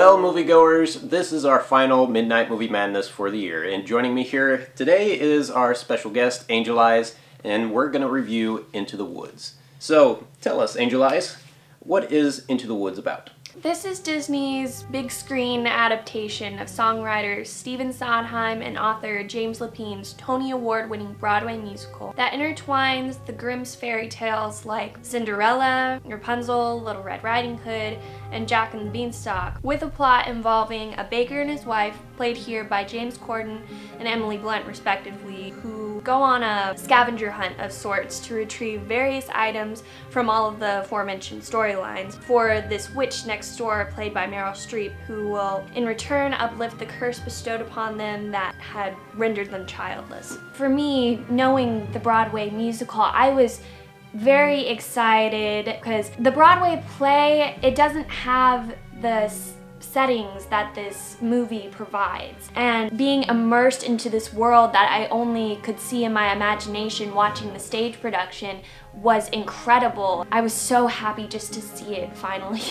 Well, moviegoers, this is our final Midnight Movie Madness for the year, and joining me here today is our special guest, Angel Eyes, and we're going to review Into the Woods. So, tell us, Angel Eyes, what is Into the Woods about? This is Disney's big screen adaptation of songwriter Stephen Sondheim and author James Lapine's Tony Award-winning Broadway musical that intertwines the Grimm's fairy tales like Cinderella, Rapunzel, Little Red Riding Hood, and Jack and the Beanstalk, with a plot involving a baker and his wife, played here by James Corden and Emily Blunt respectively, who go on a scavenger hunt of sorts to retrieve various items from all of the aforementioned storylines for this witch next door played by Meryl Streep, who will in return uplift the curse bestowed upon them that had rendered them childless. For me, knowing the Broadway musical, I was very excited because the Broadway play, it doesn't have the settings that this movie provides, and being immersed into this world that I only could see in my imagination watching the stage production was incredible. I was so happy just to see it finally.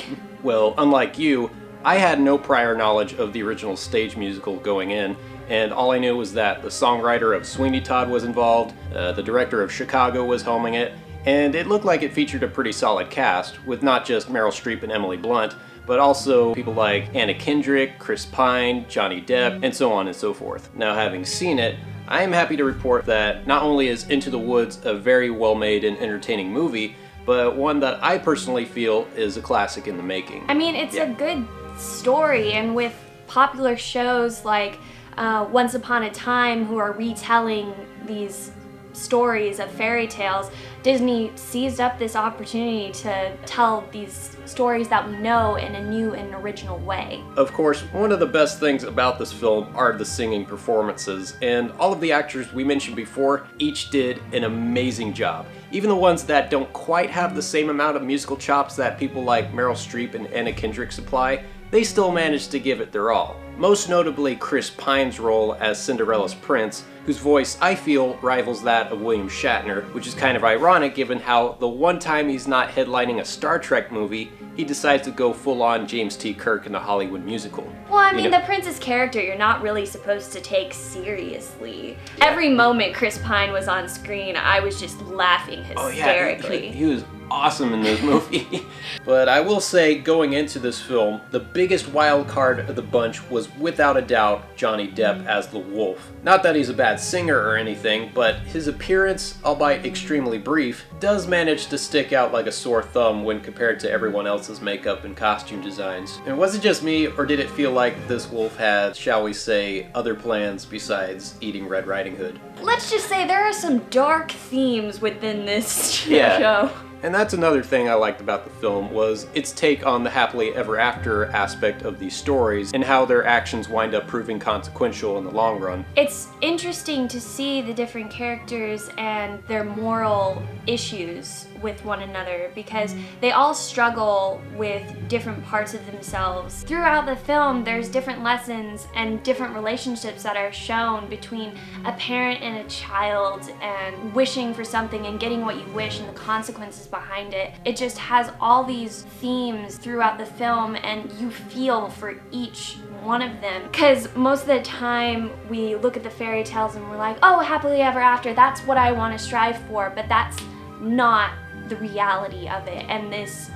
Well, unlike you, I had no prior knowledge of the original stage musical going in, and all I knew was that the songwriter of Sweeney Todd was involved, the director of Chicago was helming it, and it looked like it featured a pretty solid cast, with not just Meryl Streep and Emily Blunt, but also people like Anna Kendrick, Chris Pine, Johnny Depp, and so on and so forth. Now, having seen it, I am happy to report that not only is Into the Woods a very well-made and entertaining movie, but one that I personally feel is a classic in the making. I mean, it's a good story, and with popular shows like Once Upon a Time, who are retelling these stories of fairy tales, Disney seized up this opportunity to tell these stories that we know in a new and original way. Of course, one of the best things about this film are the singing performances, and all of the actors we mentioned before each did an amazing job. Even the ones that don't quite have the same amount of musical chops that people like Meryl Streep and Anna Kendrick supply, they still managed to give it their all. Most notably Chris Pine's role as Cinderella's prince, whose voice I feel rivals that of William Shatner, which is kind of ironic given how the one time he's not headlining a Star Trek movie, he decides to go full-on James T. Kirk in a Hollywood musical. Well, I mean, the prince's character you're not really supposed to take seriously. Yeah. Every moment Chris Pine was on screen, I was just laughing hysterically. Oh yeah, he was awesome in this movie. But I will say, going into this film, the biggest wild card of the bunch was without a doubt Johnny Depp as the wolf. Not that he's a bad singer or anything, but his appearance, albeit extremely brief, does manage to stick out like a sore thumb when compared to everyone else's makeup and costume designs. And was it just me, or did it feel like this wolf had, shall we say, other plans besides eating Red Riding Hood? Let's just say there are some dark themes within this show. And that's another thing I liked about the film, was its take on the happily ever after aspect of these stories and how their actions wind up proving consequential in the long run. It's interesting to see the different characters and their moral issues with one another, because they all struggle with different parts of themselves. Throughout the film, there's different lessons and different relationships that are shown between a parent and a child, and wishing for something and getting what you wish and the consequences behind it. It just has all these themes throughout the film, and you feel for each one of them, because most of the time we look at the fairy tales and we're like, oh, happily ever after, that's what I want to strive for, but that's not the reality of it, and this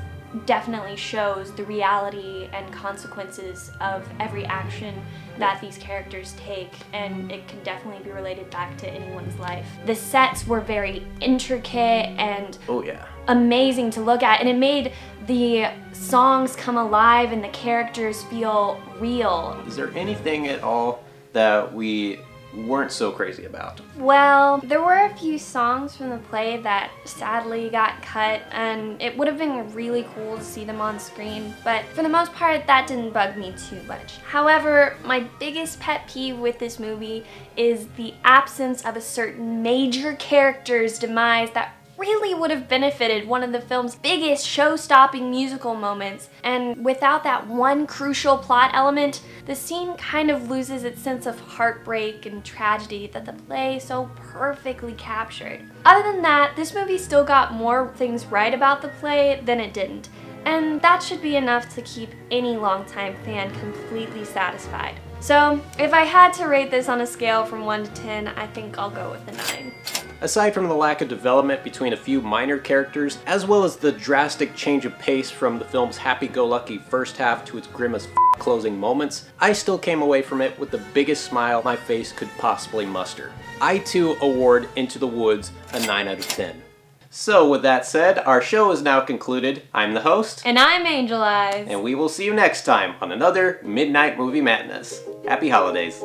definitely shows the reality and consequences of every action that these characters take, and it can definitely be related back to anyone's life. The sets were very intricate and amazing to look at, and it made the songs come alive and the characters feel real. Is there anything at all that we weren't so crazy about? Well, there were a few songs from the play that sadly got cut, and it would have been really cool to see them on screen, but for the most part that didn't bug me too much. However, my biggest pet peeve with this movie is the absence of a certain major character's demise that really would have benefited one of the film's biggest show-stopping musical moments, and without that one crucial plot element, the scene kind of loses its sense of heartbreak and tragedy that the play so perfectly captured. Other than that, this movie still got more things right about the play than it didn't. and that should be enough to keep any longtime fan completely satisfied. So, if I had to rate this on a scale from 1 to 10, I think I'll go with a 9. Aside from the lack of development between a few minor characters, as well as the drastic change of pace from the film's happy-go-lucky first half to its grim as closing moments, I still came away from it with the biggest smile my face could possibly muster. I too award Into the Woods a 9 out of 10. So with that said, our show is now concluded. I'm the host. And I'm Angel Eyes. And we will see you next time on another Midnight Movie Madness. Happy holidays.